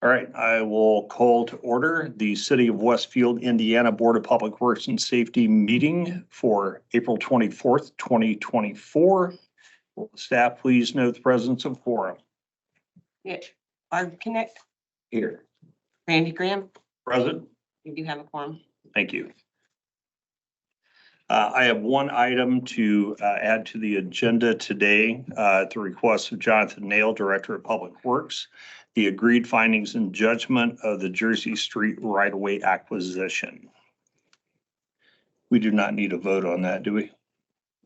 All right, I will call to order the City of Westfield, Indiana Board of Public Works and Safety meeting for April 24th, 2024. Will the staff please note the presence of quorum? Yeah, Barb Connect, Here. Randy Graham, Present. you do have a quorum. Thank you. I have one item to add to the agenda today at the request of Jonathan Nail, Director of Public Works, the agreed findings and judgment of the Jersey Street right-of-way acquisition. We do not need a vote on that, do we?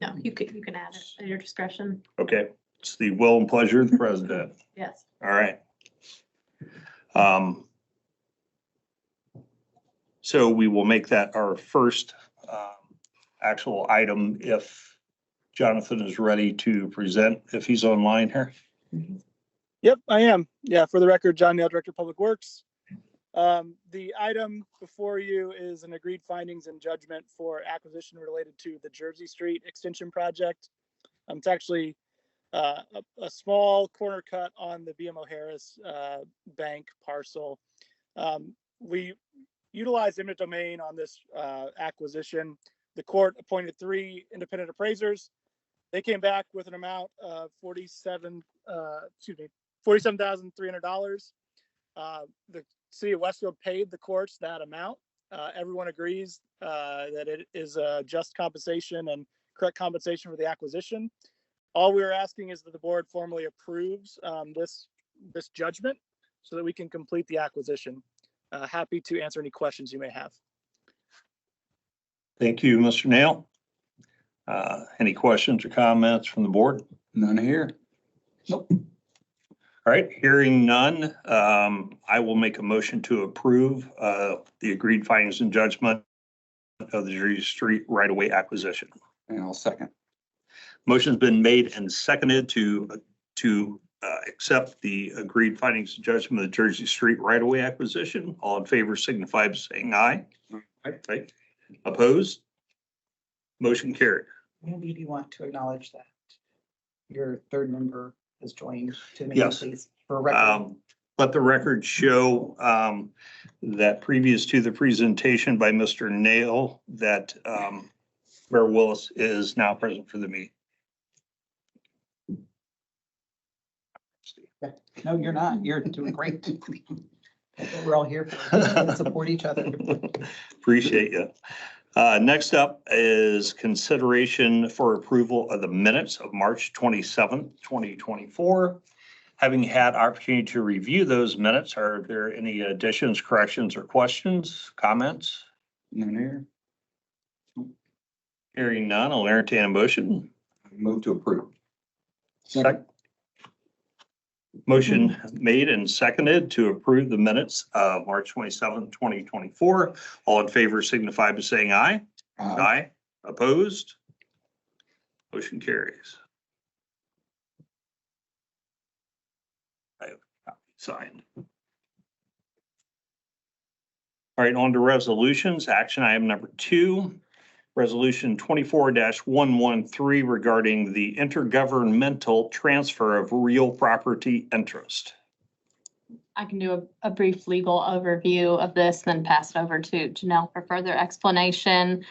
No, you can add it at your discretion. Okay, it's the will and pleasure of the president. Yes. All right. So we will make that our first actual item if Jonathan is ready to present, if he's online here. Yep, I am. Yeah, for the record, John Nail, Director of Public Works. The item before you is an agreed findings and judgment for acquisition related to the Jersey Street Extension Project. It's actually a small corner cut on the BMO Harris Bank parcel. We utilized eminent domain on this acquisition. The court appointed 3 independent appraisers. They came back with an amount of $47,300. The city of Westfield paid the courts that amount. Everyone agrees that it is a just compensation and correct compensation for the acquisition. All we are asking is that the board formally approves this judgment so that we can complete the acquisition. Happy to answer any questions you may have. Thank you, Mr. Nail. Any questions or comments from the board? None here. Nope. All right, hearing none, I will make a motion to approve the agreed findings and judgment of the Jersey Street right-of-way acquisition. And I'll second. Motion's been made and seconded to accept the agreed findings and judgment of the Jersey Street right-of-way acquisition. All in favor signify by saying aye. Aye. Opposed? Motion carried. Andy, do you want to acknowledge that your third member has joined to the Yes. meeting, please? For record. Let the record show that previous to the presentation by Mr. Nail, that Mayor Willis is now present for the meeting. No, you're not. You're doing great. That's what we're all here for, to support each other. Appreciate you. Next up is consideration for approval of the minutes of March 27th, 2024. Having had opportunity to review those minutes, are there any additions, corrections, or questions, comments? None here. Hearing none, I'll entertain a motion. Move to approve. Second. Motion made and seconded to approve the minutes of March 27th, 2024. All in favor signify by saying aye. Aye. Opposed? Motion carries. I have a copy signed. All right, on to resolutions. Action item number 2. Resolution 24-113 regarding the intergovernmental transfer of real property interest. I can do a brief legal overview of this, then pass it over to Janelle for further explanation.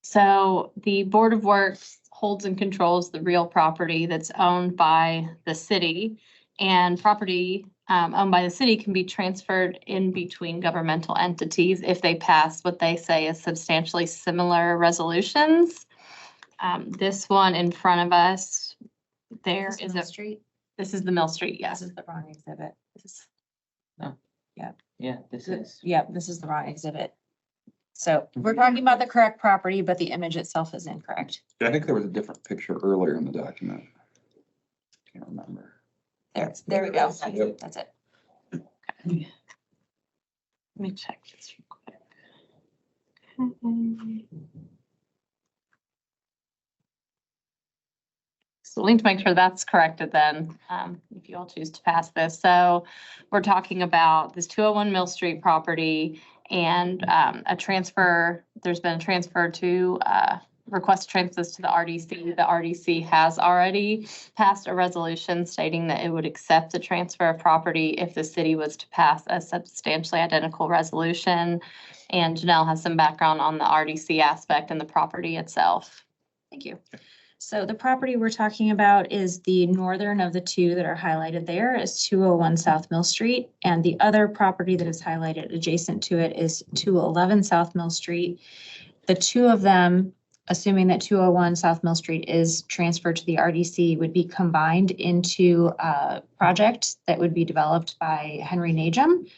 So the Board of Works holds and controls the real property that's owned by the city, and property owned by the city can be transferred in between governmental entities if they pass what they say is substantially similar resolutions. This one in front of us, there is a street. This is the Mill Street, yes. This is the wrong exhibit. This is- Yeah, this is. Yeah, this is the wrong exhibit. So we're talking about the correct property, but the image itself is incorrect. I think there was a different picture earlier in the document. Can't remember. There we go. Yep. That's it. Let me check this real quick. Okay. So we need to make sure that's corrected then, if you all choose to pass this. So we're talking about this 201 Mill Street property and a transfer. There's been a transfer to request transfers to the RDC. The RDC has already passed a resolution stating that it would accept the transfer of property if the city was to pass a substantially identical resolution. And Janelle has some background on the RDC aspect and the property itself. Thank you. So the property we're talking about is the northern of the two that are highlighted there is 201 South Mill Street. And the other property that is highlighted adjacent to it is 211 South Mill Street. The two of them, assuming that 201 South Mill Street is transferred to the RDC, would be combined into a project that would be developed by Henry Najum.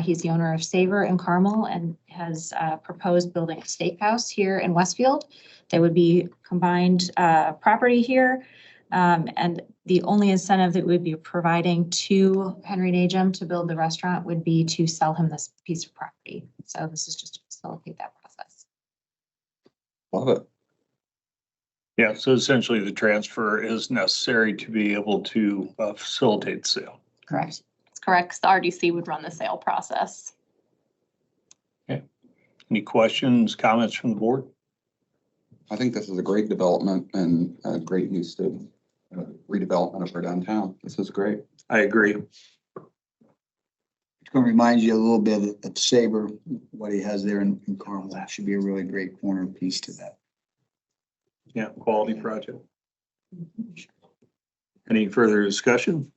He's the owner of Savor in Carmel and has proposed building a steakhouse here in Westfield. There would be combined property here. And the only incentive that we'd be providing to Henry Najum to build the restaurant would be to sell him this piece of property. So this is just to facilitate that process. Love it. Yeah, so essentially the transfer is necessary to be able to facilitate the sale. Correct. That's correct, 'cause the RDC would run the sale process. Any questions, comments from the board? I think this is a great development and a great use to redevelopment of our downtown. This is great. I agree. It's gonna remind you a little bit of Sabre, what he has there in Carmel. That should be a really great corner piece to that. Yeah, quality project. Any further discussion?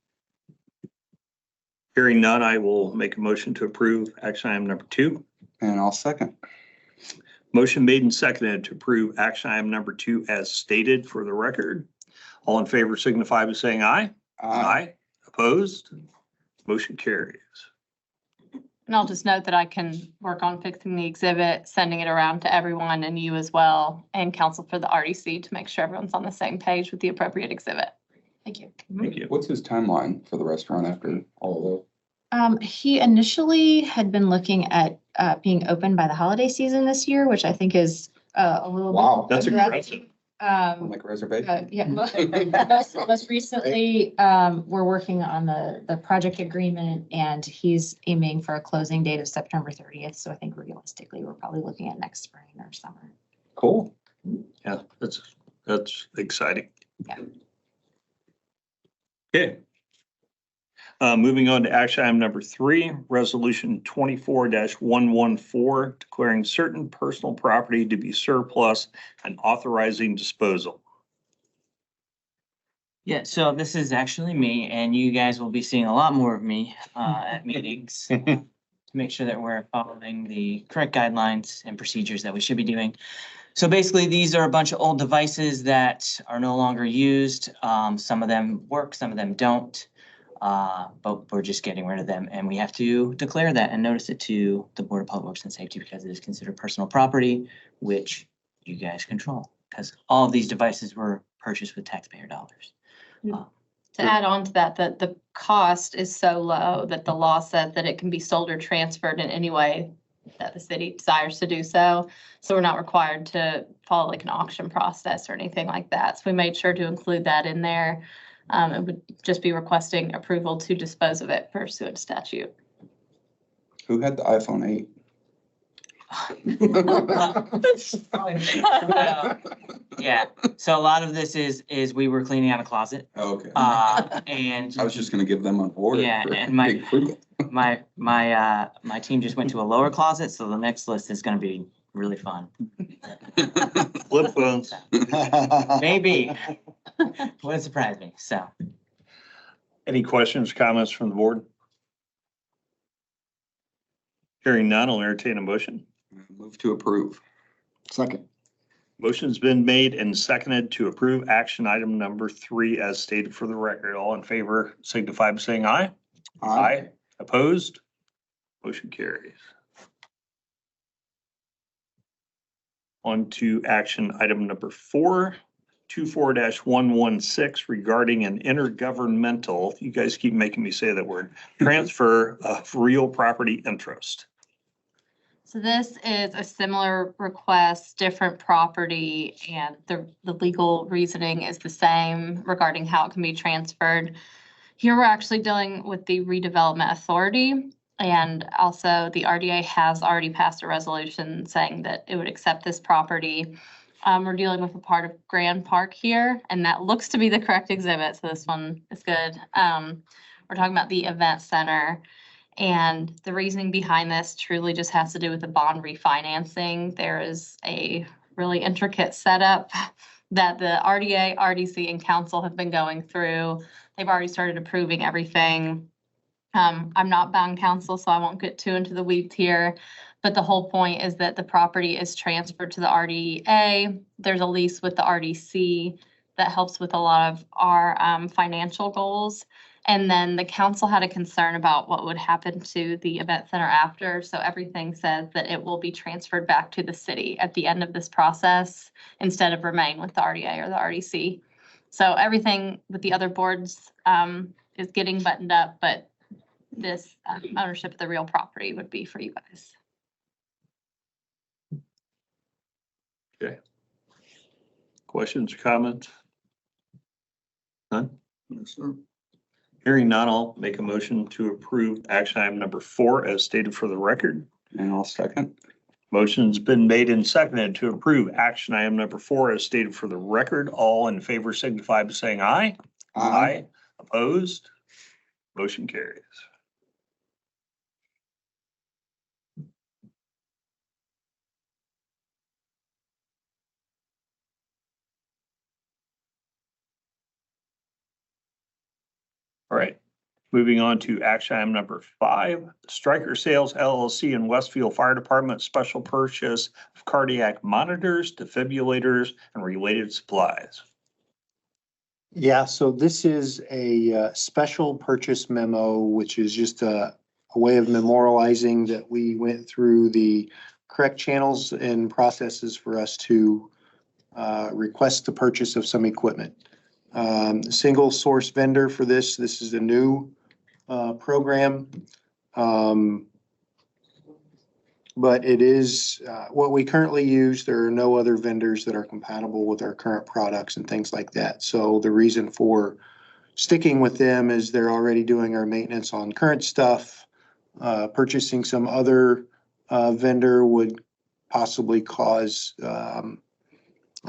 Hearing none, I will make a motion to approve action item number 2. And I'll second. Motion made and seconded to approve action item number 2 as stated for the record. All in favor signify by saying aye. Opposed? Motion carries. And I'll just note that I can work on fixing the exhibit, sending it around to everyone and you as well, and counsel for the RDC to make sure everyone's on the same page with the appropriate exhibit. Thank you. Thank you. What's his timeline for the restaurant after all He initially had been looking at being open by the holiday season this year, which I think is a little. Wow, that's aggressive. of that? Like a reservation? Yeah, most recently, we're working on the project agreement and he's aiming for a closing date of September 30th. So I think realistically, we're probably looking at next spring or summer. Cool. Yeah, that's exciting. Yeah. Okay. Moving on to action item number 3, resolution 24-114, declaring certain personal property to be surplus and authorizing disposal. Yeah, so this is actually me, and you guys will be seeing a lot more of me at meetings to make sure that we're following the correct guidelines and procedures that we should be doing. So basically, these are a bunch of old devices that are no longer used. Some of them work, some of them don't, but we're just getting rid of them. And we have to declare that and notice it to the Board of Public Works and Safety because it is considered personal property, which you guys control. Because all of these devices were purchased with taxpayer dollars. To add on to that, the cost is so low that the law said that it can be sold or transferred in any way that the city desires to do so. So we're not required to follow like an auction process or anything like that. So we made sure to include that in there. It would just be requesting approval to dispose of it pursuant to statute. Who had the iPhone 8? Yeah, so a lot of this is we were cleaning out a closet. Okay. And I was just gonna give them an order. Yeah, for and my- big frugal. my team just went to a lower closet, so the next list is gonna be really fun. Flip phones. Maybe. Wouldn't surprise me, so. Any questions, comments from the board? Hearing none, I'll entertain a motion. Move to approve. Second. Motion's been made and seconded to approve action item number 3 as stated for the record. All in favor signify by saying aye. Opposed? Motion carries. On to action item number 4, 24-116 regarding an intergovernmental, you guys keep making me say that word, transfer of real property interest. So this is a similar request, different property, and the legal reasoning is the same regarding how it can be transferred. Here we're actually dealing with the redevelopment authority, and also the RDA has already passed a resolution saying that it would accept this property. We're dealing with a part of Grand Park here, and that looks to be the correct exhibit, so this one is good. We're talking about the event center. And the reasoning behind this truly just has to do with the bond refinancing. There is a really intricate setup that the RDA, RDC, and council have been going through. They've already started approving everything. I'm not bound counsel, so I won't get too into the weeds here. But the whole point is that the property is transferred to the RDA. There's a lease with the RDC that helps with a lot of our financial goals. And then the council had a concern about what would happen to the event center after. So everything says that it will be transferred back to the city at the end of this process instead of remain with the RDA or the RDC. So everything with the other boards is getting buttoned up, but this ownership of the real property would be for you guys. Okay. Questions or comments? None? Yes, sir. Hearing none, I'll make a motion to approve action item number 4 as stated for the record. And I'll second. Motion's been made and seconded to approve action item number 4 as stated for the record. All in favor signify by saying aye. Opposed? Motion carries. All right, moving on to action item number 5, Stryker Sales LLC and Westfield Fire Department special purchase of cardiac monitors, defibrillators, and related supplies. Yeah, so this is a special purchase memo, which is just a way of memorializing that we went through the correct channels and processes for us to request the purchase of some equipment. Single source vendor for this. This is a new program. But it is what we currently use. There are no other vendors that are compatible with our current products and things like that. So the reason for sticking with them is they're already doing our maintenance on current stuff. Purchasing some other vendor would possibly cause a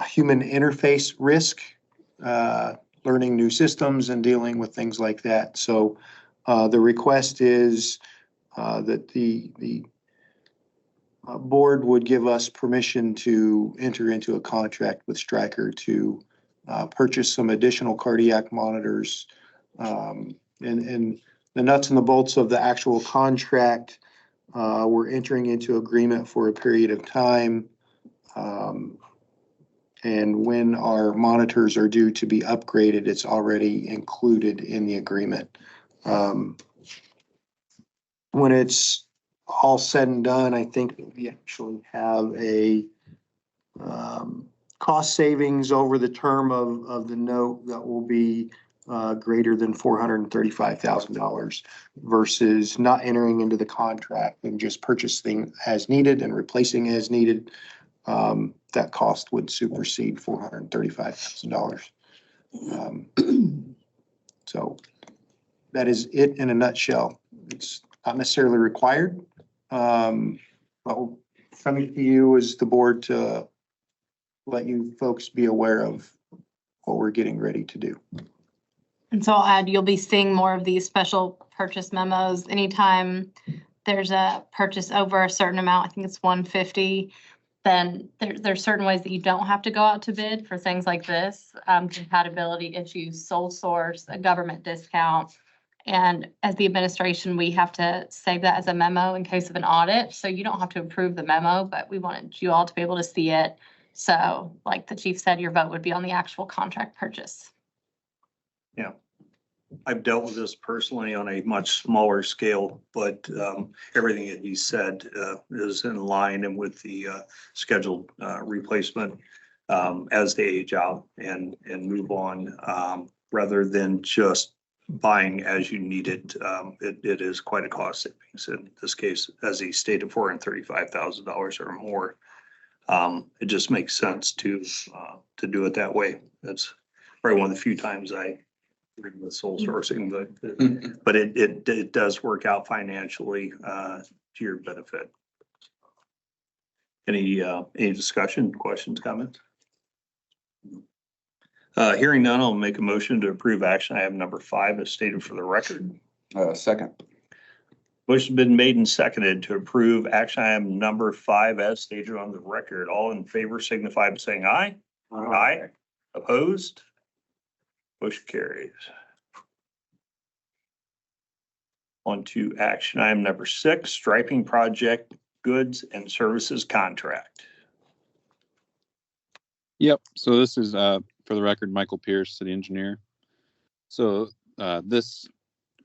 human interface risk, learning new systems and dealing with things like that. So the request is that the board would give us permission to enter into a contract with Stryker to purchase some additional cardiac monitors. And the nuts and the bolts of the actual contract, we're entering into agreement for a period of time. And when our monitors are due to be upgraded, it's already included in the agreement. When it's all said and done, I think that we actually have a cost savings over the term of the note that will be greater than $435,000 versus not entering into the contract and just purchasing as needed and replacing as needed. That cost would supersede $435,000. So that is it in a nutshell. It's not necessarily required. But coming to you as the board to let you folks be aware of what we're getting ready to do. And so I'll add, you'll be seeing more of these special purchase memos. Anytime there's a purchase over a certain amount, I think it's 150, then there's certain ways that you don't have to go out to bid for things like this. Compatibility issues, sole source, a government discount. And as the administration, we have to save that as a memo in case of an audit. So you don't have to approve the memo, but we wanted you all to be able to see it. So like the chief said, your vote would be on the actual contract purchase. Yeah. I've dealt with this personally on a much smaller scale, but everything that you said is in line and with the scheduled replacement as they age out and move on rather than just buying as you need it. It is quite a cost savings in this case, as he stated, $435,000 or more. It just makes sense to do it that way. That's probably one of the few times I agree with sole sourcing, but it does work out financially to your benefit. Any discussion, questions, comments? Hearing none, I'll make a motion to approve action item number 5 as stated for the record. Second. Motion's been made and seconded to approve action item number 5 as stated on the record. All in favor signify by saying aye. Aye. Opposed? Motion carries. On to action item number 6, striping project goods and services contract. Yep, so this is, for the record, Michael Pierce, city engineer. So this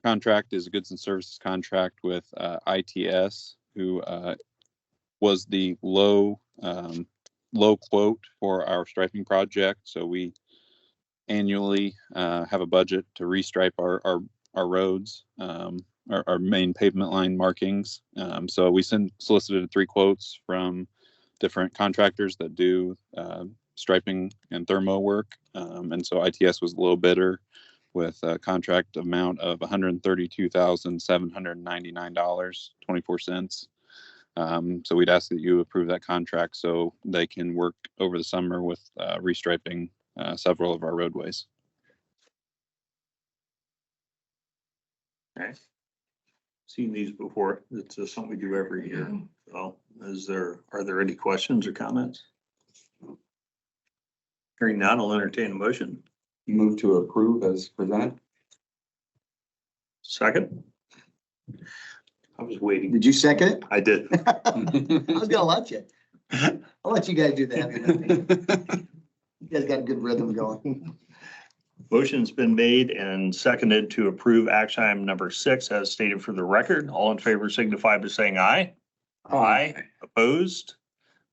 contract is a goods and services contract with ITS, who was the low quote for our striping project. So we annually have a budget to restripe our roads, our main pavement line markings. So we solicited 3 quotes from different contractors that do striping and thermo work. And so ITS was a low bidder with a contract amount of $132,799.24. So we'd ask that you approve that contract so they can work over the summer with restriping several of our roadways. Okay. Seen these before. It's something we do every year. So are there any questions or comments? Hearing none, I'll entertain a motion. Move to approve as presented. Second. I was waiting. Did you second it? I did. I was gonna let you. I'll let you guys do the heavy lifting. You guys got a good rhythm going. Motion's been made and seconded to approve action item number 6 as stated for the record. All in favor signify by saying aye. Aye. Opposed?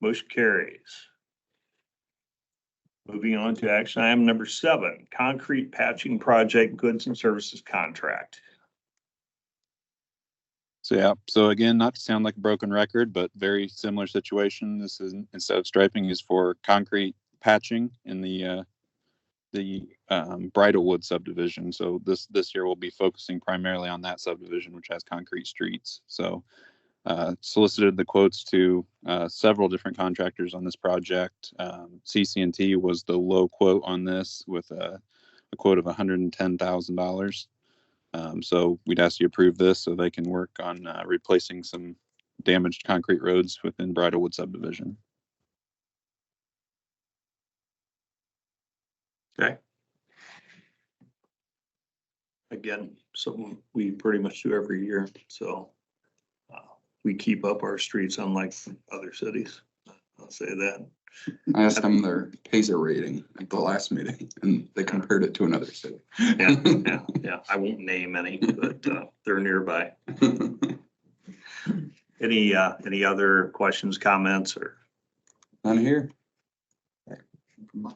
Motion carries. Moving on to action item number 7, concrete patching project goods and services contract. So yeah, so again, not to sound like a broken record, but very similar situation. This is, instead of striping, is for concrete patching in the Bridlewood subdivision. So this year we'll be focusing primarily on that subdivision, which has concrete streets. So solicited the quotes to several different contractors on this project. CC&T was the low quote on this with a quote of $110,000. So we'd ask you to approve this so they can work on replacing some damaged concrete roads within Bridlewood subdivision. Okay. Again, something we pretty much do every year. So we keep up our streets unlike other cities. I'll say that. I asked them their PASER rating at the last meeting and they compared it to another city. Yeah. I won't name any, but they're nearby. Any other questions, comments, or? None here. All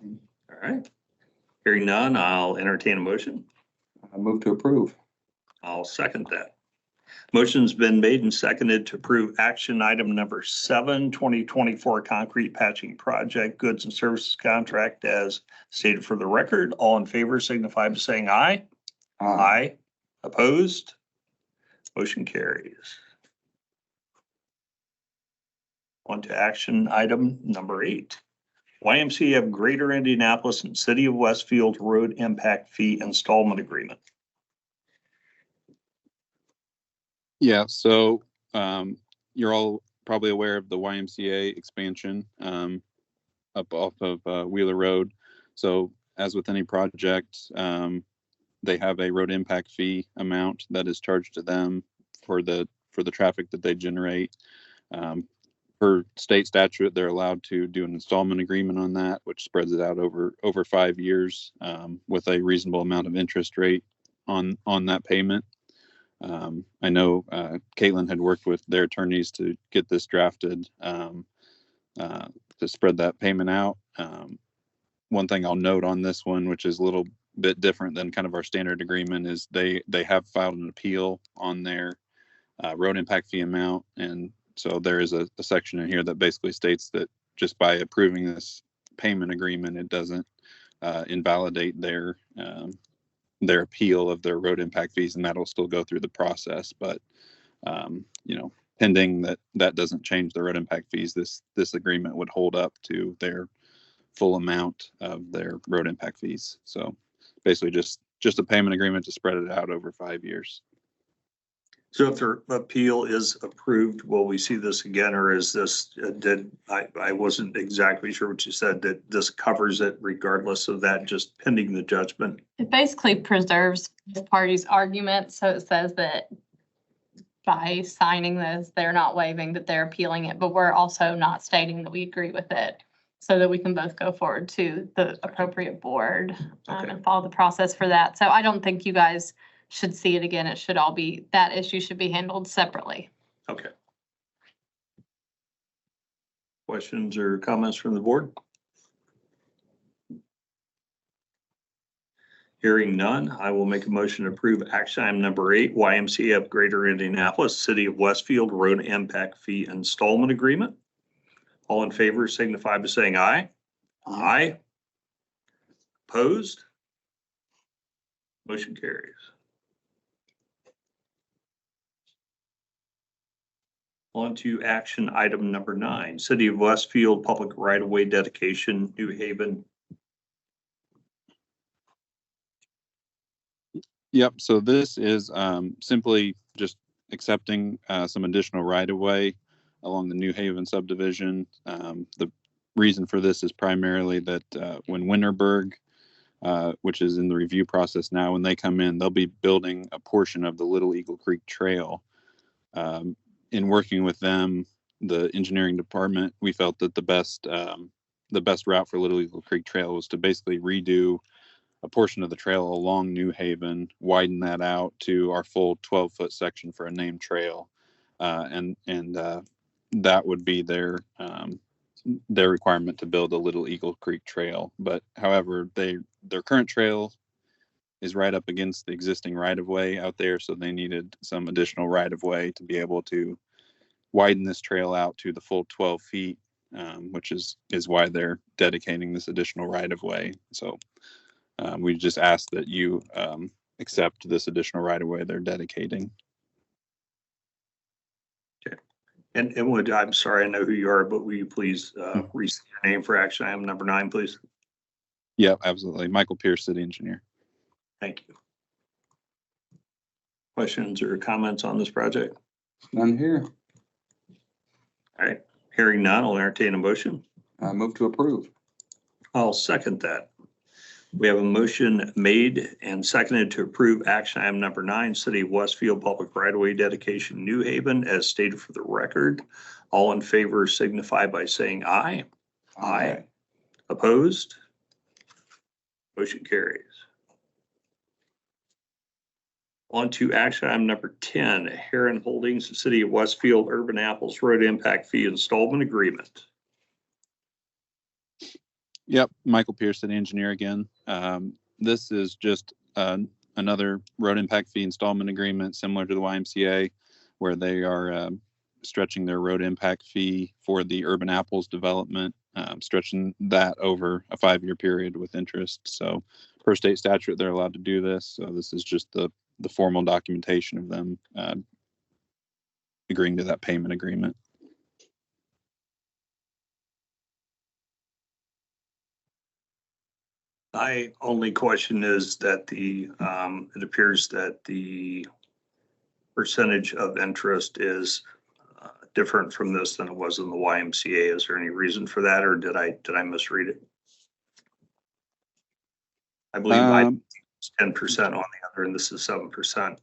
right. Hearing none, I'll entertain a motion. I move to approve. I'll second that. Motion's been made and seconded to approve action item number 7, 2024 concrete patching project goods and services contract as stated for the record. All in favor signify by saying aye. Aye. Opposed? Motion carries. On to action item number 8. YMCA of Greater Indianapolis and City of Westfield Road Impact Fee Installment Agreement. Yeah, so you're all probably aware of the YMCA expansion up off of Wheeler Road. So as with any project, they have a road impact fee amount that is charged to them for the traffic that they generate. Per state statute, they're allowed to do an installment agreement on that, which spreads it out over 5 years with a reasonable amount of interest rate on that payment. I know Caitlin had worked with their attorneys to get this drafted to spread that payment out. One thing I'll note on this one, which is a little bit different than kind of our standard agreement, is they have filed an appeal on their road impact fee amount. And so there is a section in here that basically states that just by approving this payment agreement, it doesn't invalidate their appeal of their road impact fees, and that'll still go through the process. But pending that doesn't change the road impact fees, this agreement would hold up to their full amount of their road impact fees. So basically just a payment agreement to spread it out over 5 years. So if their appeal is approved, will we see this again, or is this, I wasn't exactly sure what you said, that this covers it regardless of that, just pending the judgment? It basically preserves the party's argument, so it says that by signing this, they're not waiving that they're appealing it, but we're also not stating that we agree with it, so that we can both go forward to the appropriate board Okay. and follow the process for that. So I don't think you guys should see it again. It should all be, that issue should be handled separately. Okay. Questions or comments from the board? Hearing none, I will make a motion to approve action item number 8, YMCA of Greater Indianapolis, City of Westfield Road Impact Fee Installment Agreement. All in favor signify by saying aye. Aye. Opposed? Motion carries. On to action item number 9, City of Westfield Public Right-of-Way Dedication, New Haven. Yep, so this is simply just accepting some additional right-of-way along the New Haven subdivision. The reason for this is primarily that when Winterberg, which is in the review process now, when they come in, they'll be building a portion of the Little Eagle Creek Trail. In working with them, the engineering department, we felt that the best route for Little Eagle Creek Trail was to basically redo a portion of the trail along New Haven, widen that out to our full 12-foot section for a named trail, and that would be their requirement to build a Little Eagle Creek Trail. But however, their current trail is right up against the existing right-of-way out there, so they needed some additional right-of-way to be able to widen this trail out to the full 12 feet, which is why they're dedicating this additional right-of-way. So we just ask that you accept this additional right-of-way they're dedicating. Okay. And would, I'm sorry, I know who you are, but will you please restate your name for action item number 9, please? Yep, absolutely. Michael Pierce, city engineer. Thank you. Questions or comments on this project? None here. All right, hearing none, I'll entertain a motion. Move to approve. I'll second that. We have a motion made and seconded to approve action item number 9, City of Westfield Public Right-of-Way Dedication, New Haven, as stated for the record. All in favor signify by saying aye. Aye. Opposed? Motion carries. On to action item number 10, Heron Holdings, City of Westfield, Urban Apples Road Impact Fee Installment Agreement. Yep, Michael Pierce, city engineer again. This is just another road impact fee installment agreement similar to the YMCA, where they are stretching their road impact fee for the Urban Apples development, stretching that over a 5-year period with interest. So per state statute, they're allowed to do this. So this is just the formal documentation of them agreeing to that payment agreement. My only question is that it appears that the percentage of interest is different from this than it was in the YMCA. Is there any reason for that, or did I misread it? I believe it's 10% on the other, and this is 7%.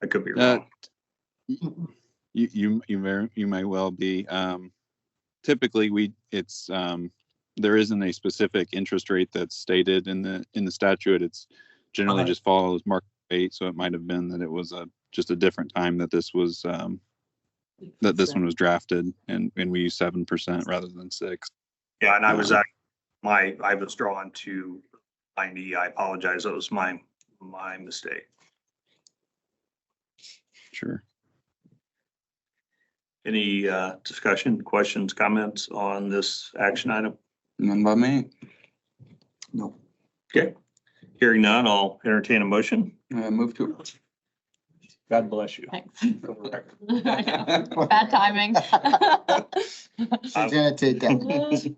I could be wrong. You may well be. Typically, there isn't a specific interest rate that's stated in the statute. It's generally just follows market rate. So it might have been that it was just a different time that this was that this one was drafted, and we use 7% rather than 6%. Yeah, and I was I was drawn to 90. I apologize. That was my mistake. Sure. Any discussion, questions, comments on this action item? None by me. No. Okay. Hearing none, I'll entertain a motion. Move to approve. God bless you. Thanks. Bad timing. She's gonna take that.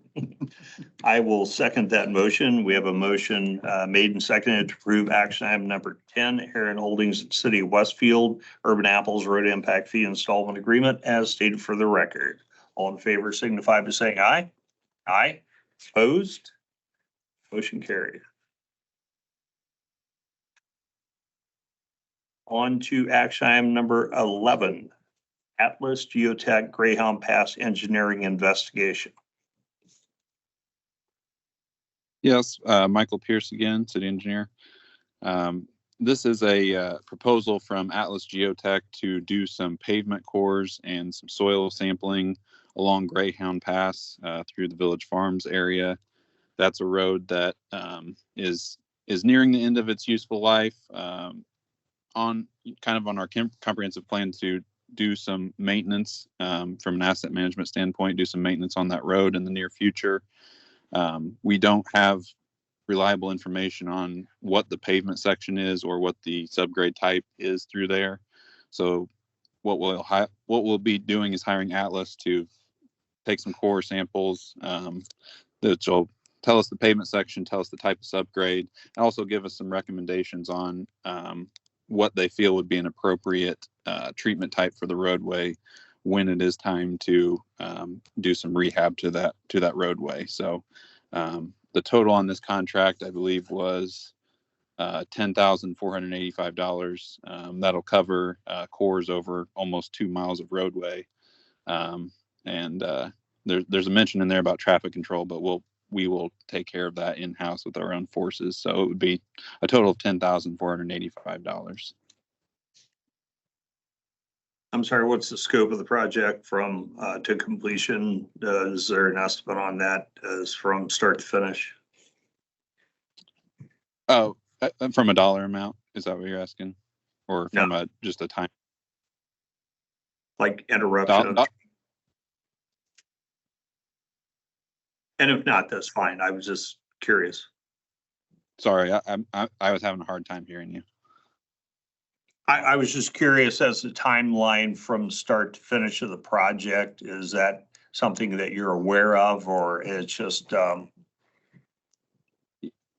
I will second that motion. We have a motion made and seconded to approve action item number 10, Heron Holdings City of Westfield, Urban Apples Road Impact Fee Installment Agreement as stated for the record. All in favor signify by saying aye. Aye. Opposed? Motion carried. On to action item number 11, Atlas Geotech Greyhound Pass Engineering Investigation. Yes, Michael Pierce again, city engineer. This is a proposal from Atlas Geotech to do some pavement cores and some soil sampling along Greyhound Pass through the Village Farms area. That's a road that is nearing the end of its useful life. On our comprehensive plan to do some maintenance from an asset management standpoint, do some maintenance on that road in the near future. We don't have reliable information on what the pavement section is or what the subgrade type is through there. So what we'll be doing is hiring Atlas to take some core samples that will tell us the pavement section, tell us the type of subgrade, and also give us some recommendations on what they feel would be an appropriate treatment type for the roadway when it is time to do some rehab to that roadway. So the total on this contract, I believe, was $10,485. That'll cover cores over almost 2 miles of roadway. And there's a mention in there about traffic control, but we will take care of that in-house with our own forces. So it would be a total of $10,485. I'm sorry, what's the scope of the project from to completion? Is there an estimate on that as from start to finish? Oh, from a dollar amount? Is that what you're asking? Or from No. just a time? Like interruption? And if not, that's fine. I was just curious. Sorry, I was having a hard time hearing you. I was just curious as the timeline from start to finish of the project. Is that something that you're aware of, or it's just?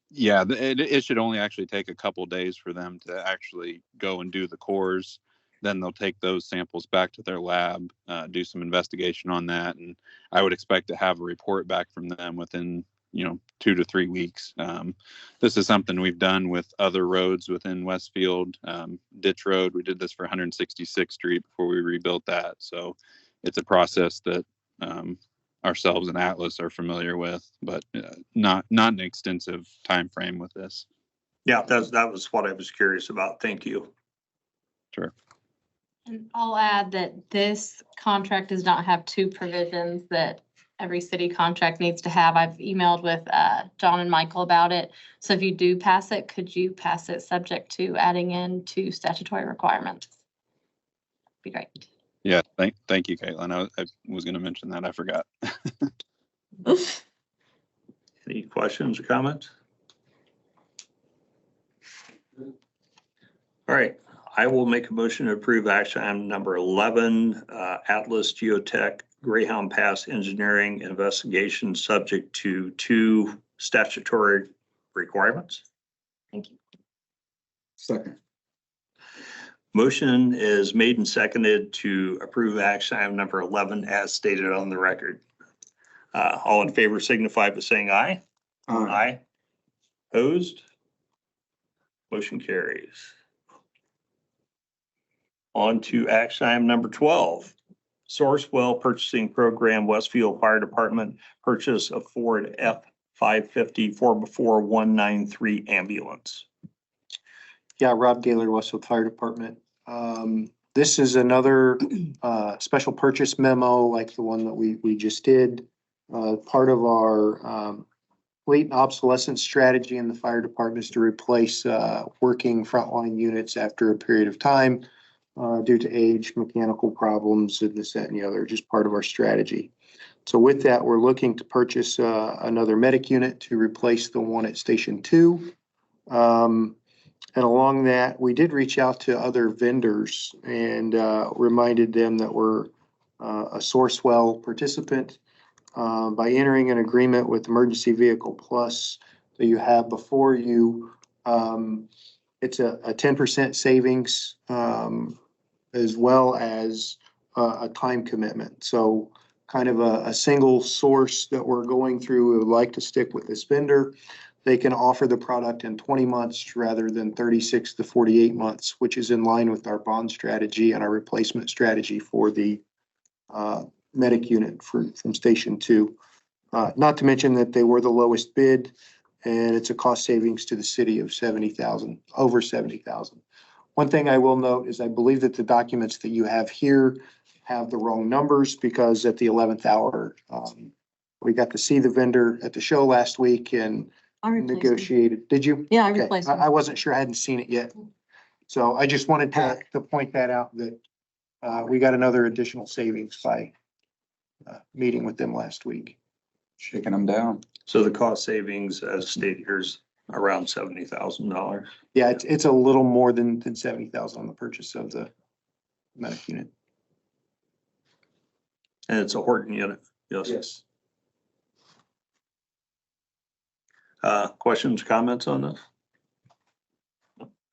Yeah, it should only actually take a couple days for them to actually go and do the cores. Then they'll take those samples back to their lab, do some investigation on that, and I would expect to have a report back from them within 2 to 3 weeks. This is something we've done with other roads within Westfield. Ditch Road, we did this for 166th Street before we rebuilt that. So it's a process that ourselves and Atlas are familiar with, but not an extensive time frame with this. Yeah, that was what I was curious about. Thank you. Sure. And I'll add that this contract does not have two provisions that every city contract needs to have. I've emailed with John and Michael about it. So if you do pass it, could you pass it subject to adding in 2 statutory requirements? Be great. Yeah, thank you, Caitlin. I was going to mention that. I forgot. Any questions or comments? All right, I will make a motion to approve action item number 11, Atlas Geotech Greyhound Pass Engineering Investigation subject to 2 statutory requirements. Thank you. Second. Motion is made and seconded to approve action item number 11 as stated on the record. All in favor signify by saying aye. Aye. Opposed? Motion carries. On to action item number 12. Sourcewell Purchasing Program, Westfield Fire Department, purchase of Ford F-550 4x4193 ambulance. Yeah, Rob Gaylor, Westfield Fire Department. This is another special purchase memo like the one that we just did. Part of our fleet obsolescence strategy in the fire department is to replace working frontline units after a period of time due to age, mechanical problems, and this, that, and the other, just part of our strategy. So with that, we're looking to purchase another medic unit to replace the one at Station 2. And along that, we did reach out to other vendors and reminded them that we're a Sourcewell participant. by entering an agreement with Emergency Vehicle Plus that you have before you. It's a 10% savings, as well as a time commitment. So kind of a single source that we're going through. We would like to stick with this vendor. They can offer the product in 20 months rather than 36 to 48 months, which is in line with our bond strategy and our replacement strategy for the medic unit from Station 2. Not to mention that they were the lowest bid, and it's a cost savings to the city of $70,000, over $70,000. One thing I will note is I believe that the documents that you have here have the wrong numbers, because at the 11th hour, we got to see the vendor at the show last week and negotiated. Did you? Yeah, I Okay. replaced I wasn't sure. I hadn't seen it yet. So I just wanted to point that out, that we got another additional savings by meeting with them last week. Shaking them down. So the cost savings as stated here is around $70,000. Yeah, it's a little more than 70,000 on the purchase of the medic unit. And it's a Horton unit. Yes. Questions, comments on this?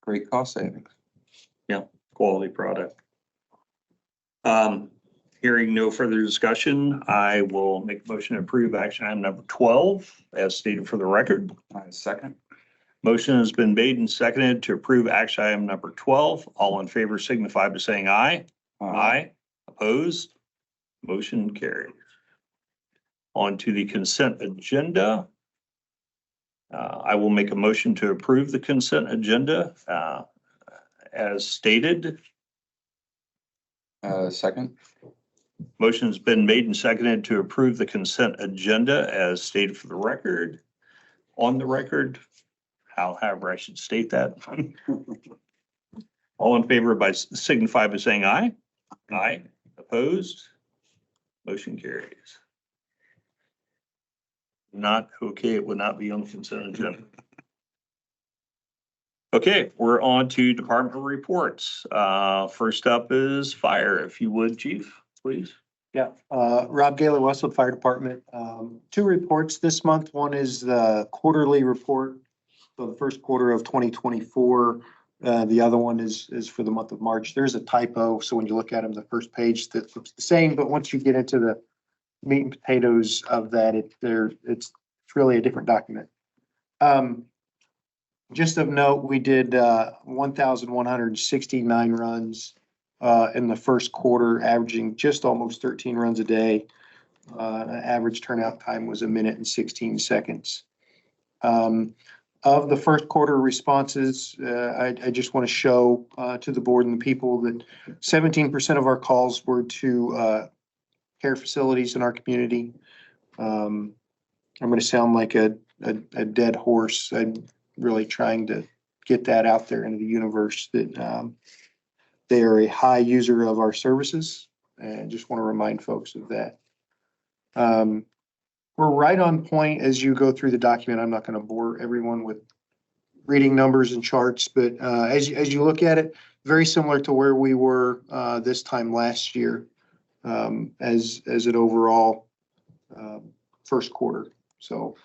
Great cost savings. Quality product. Hearing no further discussion, I will make a motion to approve action item number 12 as stated for the record. Second. Motion has been made and seconded to approve action item number 12. All in favor signify by saying aye. Aye. Opposed? Motion carries. On to the consent agenda. I will make a motion to approve the consent agenda as stated. Second. Motion has been made and seconded to approve the consent agenda as stated for the record. On the record, however I should state that. All in favor by signify by saying aye. Aye. Opposed? Motion carries. Not okay, it would not be on the consent agenda. Okay, we're on to department reports. First up is fire, if you would, chief, please. Yeah, Rob Gaylor, Westwood Fire Department. 2 reports this month. One is the quarterly report for the first quarter of 2024. The other one is for the month of March. There's a typo, so when you look at them, the first page that looks the same, but once you get into the meat and potatoes of that, it's really a different document. Just of note, we did 1,169 runs in the first quarter, averaging just almost 13 runs a day. Average turnout time was 1 minute and 16 seconds. Of the first quarter responses, I just want to show to the board and the people that 17% of our calls were to care facilities in our community. I'm going to sound like a dead horse. I'm really trying to get that out there into the universe that they are a high user of our services, and just want to remind folks of that. We're right on point as you go through the document. I'm not going to bore everyone with reading numbers and charts, but as you look at it, very similar to where we were this time last year as an overall first quarter. So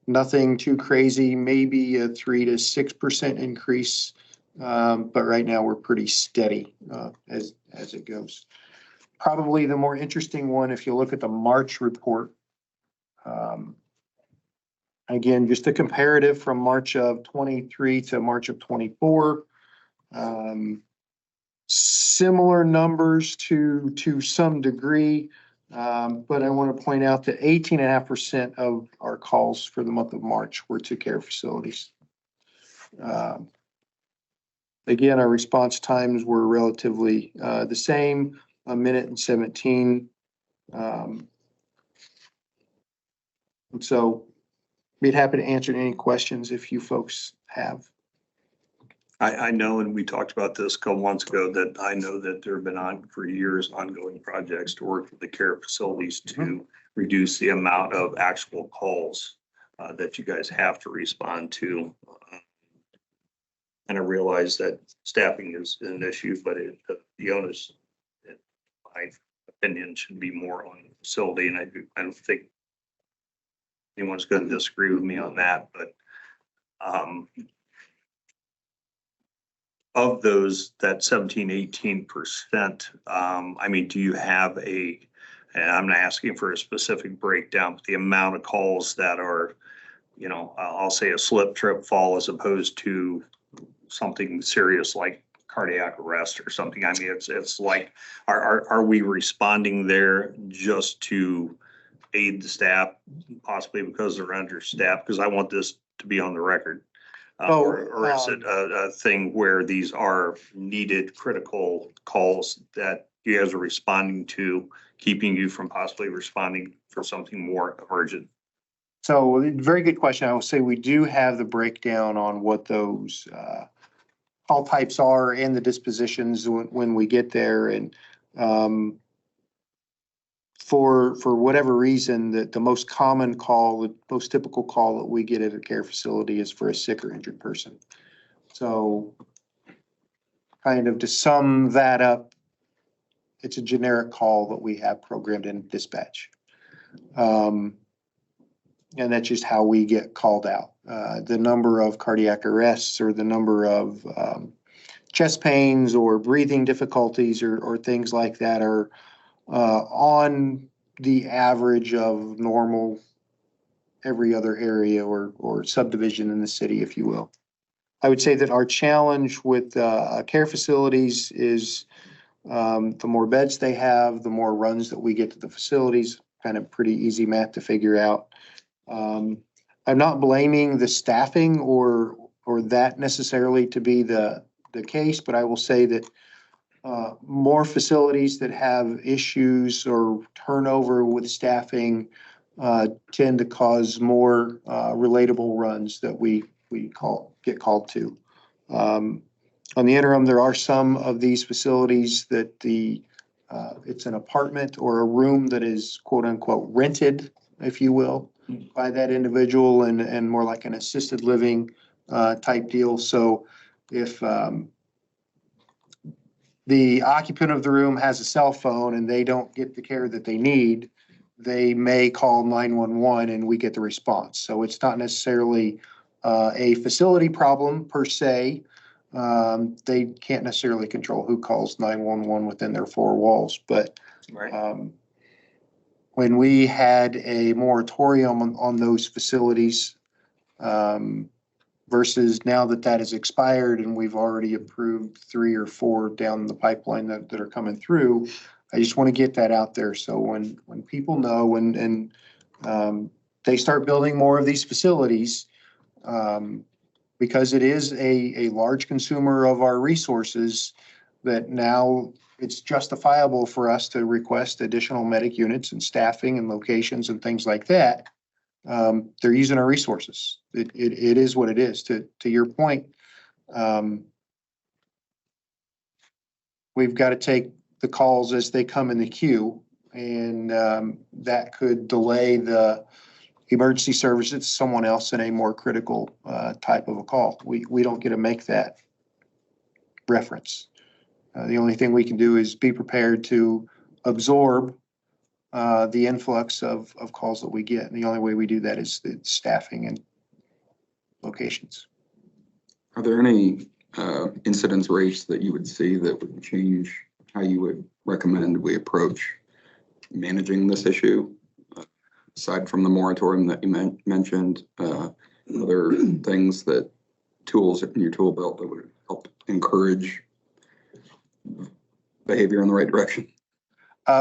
nothing too crazy, maybe a 3 to 6% increase, but right now we're pretty steady as it goes. Probably the more interesting one, if you look at the March report, again, just a comparative from March of 23 to March of 24. Similar numbers to some degree, but I want to point out that 18.5% of our calls for the month of March were to care facilities. Again, our response times were relatively the same, 1 minute and 17. And so we'd happy to answer any questions if you folks have. I know, and we talked about this a couple months ago, that I know that there have been for years ongoing projects to work with the care facilities to reduce the amount of actual calls that you guys have to respond to. And I realize that staffing is an issue, but the onus, in my opinion, should be more on the facility. And I don't think anyone's going to disagree with me on that, but of those, that 17-18%, I mean, do you have and I'm not asking for a specific breakdown, but the amount of calls that are, you know, I'll say a slip, trip, fall as opposed to something serious like cardiac arrest or something? I mean, it's like, are we responding there just to aid the staff, possibly because they're understaffed? Because I want this to be on the record. Or is it a thing where these are needed critical calls that you guys are responding to, keeping you from possibly responding for something more emergent? So very good question. I will say we do have the breakdown on what those call types are and the dispositions when we get there. And for whatever reason, the most common call, the most typical call that we get at a care facility is for a sick or injured person. So kind of to sum that up, it's a generic call that we have programmed in dispatch. And that's just how we get called out. The number of cardiac arrests or the number of chest pains or breathing difficulties or things like that are on the average of normal every other area or subdivision in the city, if you will. I would say that our challenge with care facilities is the more beds they have, the more runs that we get to the facilities. Kind of pretty easy math to figure out. I'm not blaming the staffing or that necessarily to be the case, but I will say that more facilities that have issues or turnover with staffing tend to cause more relatable runs that we get called to. On the interim, there are some of these facilities that it's an apartment or a room that is quote unquote rented, if you will, by that individual and more like an assisted living type deal. So if the occupant of the room has a cell phone and they don't get the care that they need, they may call 911 and we get the response. So it's not necessarily a facility problem per se. They can't necessarily control who calls 911 within their four walls. But when we had a moratorium on those facilities, versus now that has expired and we've already approved 3 or 4 down the pipeline that are coming through. I just want to get that out there. So when people know and they start building more of these facilities, because it is a large consumer of our resources, that now it's justifiable for us to request additional medic units and staffing and locations and things like that. They're using our resources. It is what it is. To your point, we've got to take the calls as they come in the queue, and that could delay the emergency services to someone else in a more critical type of a call. We don't get to make that reference. The only thing we can do is be prepared to absorb the influx of calls that we get. And the only way we do that is the staffing and locations. Are there any incidents rates that you would see that would change how you would recommend we approach managing this issue? Aside from the moratorium that you mentioned, other things tools in your tool belt that would help encourage behavior in the right direction?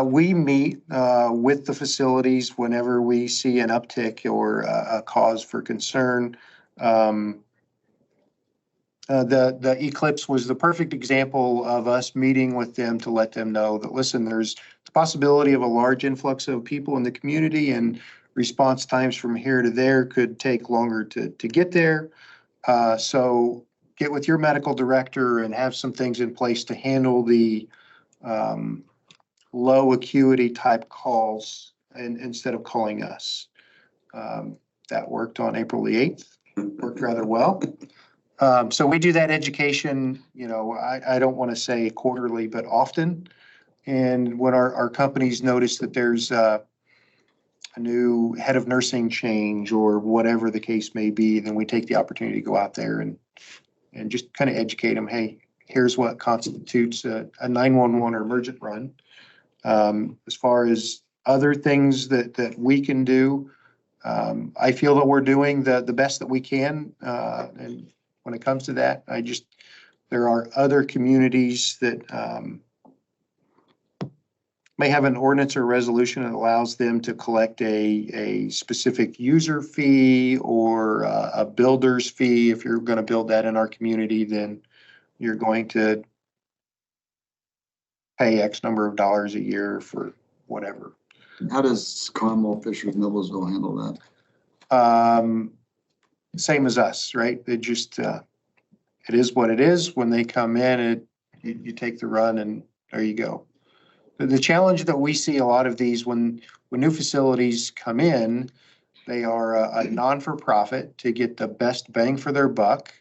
We meet with the facilities whenever we see an uptick or a cause for concern. The Eclipse was the perfect example of us meeting with them to let them know that, listen, there's the possibility of a large influx of people in the community, and response times from here to there could take longer to get there. So get with your medical director and have some things in place to handle the low acuity type calls and instead of calling us. That worked on April the 8th, worked rather well. So we do that education, I don't want to say quarterly, but often. And when our companies notice that there's a new head of nursing change or whatever the case may be, then we take the opportunity to go out there and just kind of educate them. Hey, here's what constitutes a 911 or emergent run. As far as other things that we can do, I feel that we're doing the best that we can. And when it comes to that, there are other communities that may have an ordinance or resolution that allows them to collect a specific user fee or a builder's fee. If you're going to build that in our community, then you're going to pay X number of dollars a year for whatever. How does Carmel Fishers Noblesville handle that? Same as us, right? It just, it is what it is. When they come in, you take the run and there you go. The challenge that we see a lot of these when new facilities come in, they are a non-for-profit to get the best bang for their buck.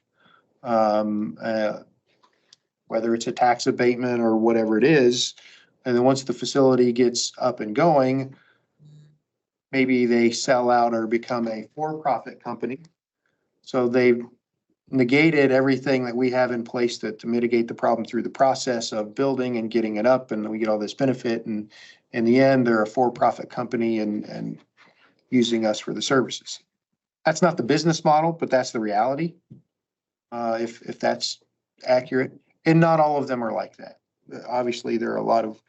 Whether it's a tax abatement or whatever it is. And then once the facility gets up and going, maybe they sell out or become a for-profit company. So they've negated everything that we have in place to mitigate the problem through the process of building and getting it up, and we get all this benefit. And in the end, they're a for-profit company and using us for the services. That's not the business model, but that's the reality. If that's accurate, and not all of them are like that. Obviously, there are a lot of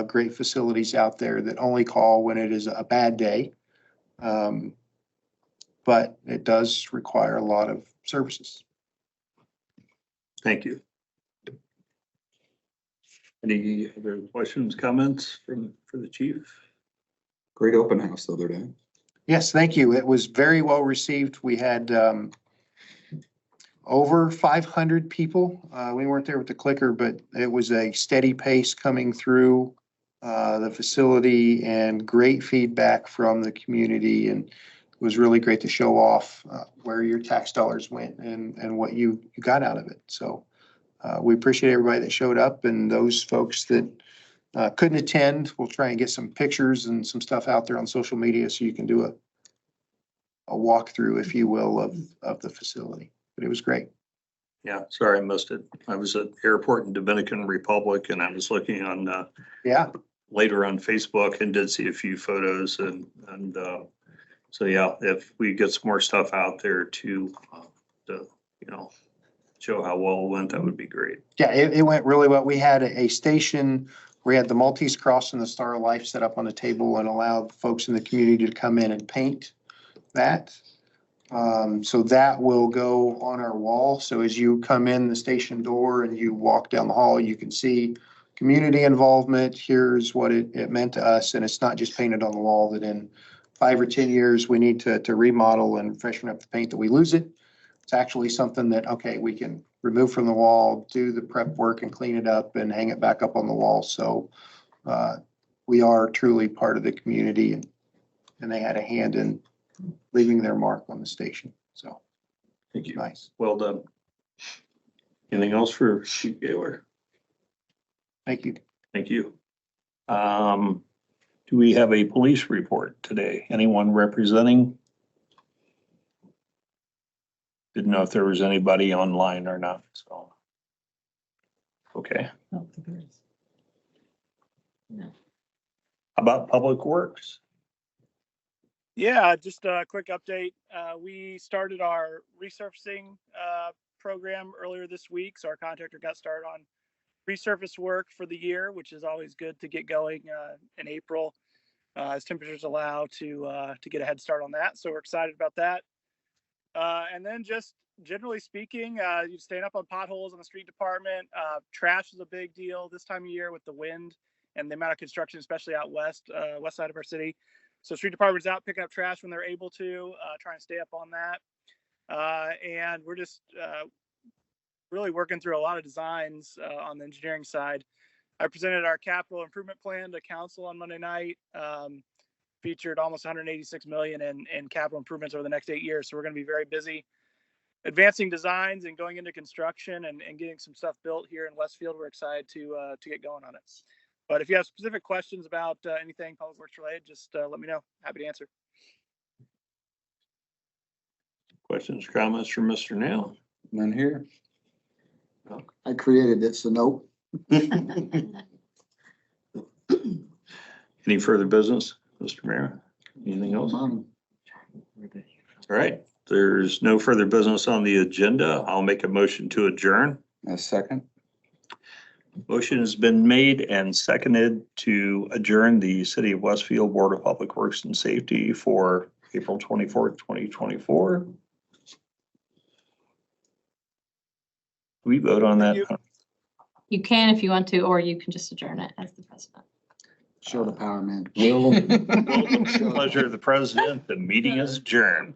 great facilities out there that only call when it is a bad day. But it does require a lot of services. Thank you. Any other questions, comments for the chief? Great open house the other day. Yes, thank you. It was very well received. We had over 500 people. We weren't there with the clicker, but it was a steady pace coming through the facility and great feedback from the community. And it was really great to show off where your tax dollars went and what you got out of it. So we appreciate everybody that showed up, and those folks that couldn't attend, we'll try and get some pictures and some stuff out there on social media so you can do a walkthrough, if you will, of the facility. But it was great. Yeah, sorry, I missed it. I was at the airport in Dominican Republic and I was looking on later on Facebook and did see a few photos and so yeah, if we get some more stuff out there to show how well it went, that would be great. Yeah, it went really well. We had a station, we had the Maltese Cross and the Star of Life set up on the table and allowed folks in the community to come in and paint that. So that will go on our wall. So as you come in the station door and you walk down the hall, you can see community involvement. Here's what it meant to us. And it's not just painted on the wall that in 5 or 10 years, we need to remodel and freshen up the paint that we lose it. It's actually something that, okay, we can remove from the wall, do the prep work and clean it up and hang it back up on the wall. So we are truly part of the community, and they had a hand in leaving their mark on the station. So thank you. Nice. Well done. Anything else for Chief Gaylor? Thank you. Thank you. Do we have a police report today? Anyone representing? Didn't know if there was anybody online or not, so. Okay. No, there is. How about Public Works? Yeah, just a quick update. We started our resurfacing program earlier this week. So our contractor got started on resurface work for the year, which is always good to get going in April as temperatures allow to get a head start on that. So we're excited about that. And then just generally speaking, you staying up on potholes in the street department. Trash is a big deal this time of year with the wind and the amount of construction, especially out west side of our city. So street department's out picking up trash when they're able to, trying to stay up on that. And we're just really working through a lot of designs on the engineering side. I presented our capital improvement plan to council on Monday night. Featured almost 186 million in capital improvements over the next 8 years. So we're going to be very busy advancing designs and going into construction and getting some stuff built here in Westfield. We're excited to get going on it. But if you have specific questions about anything Public Works related, just let me know. Happy to answer. Questions, comments from Mr. Nail? None here. I created it, so nope. Any further business, Mr. Mayor? Anything else? All right, there's no further business on the agenda. I'll make a motion to adjourn. A second. Motion has been made and seconded to adjourn the City of Westfield Board of Public Works and Safety for April 24th, 2024. We vote on that. Thank You can if you want to, or you can just adjourn it as the president. Show the power, man. Pleasure of the president. The meeting is adjourned.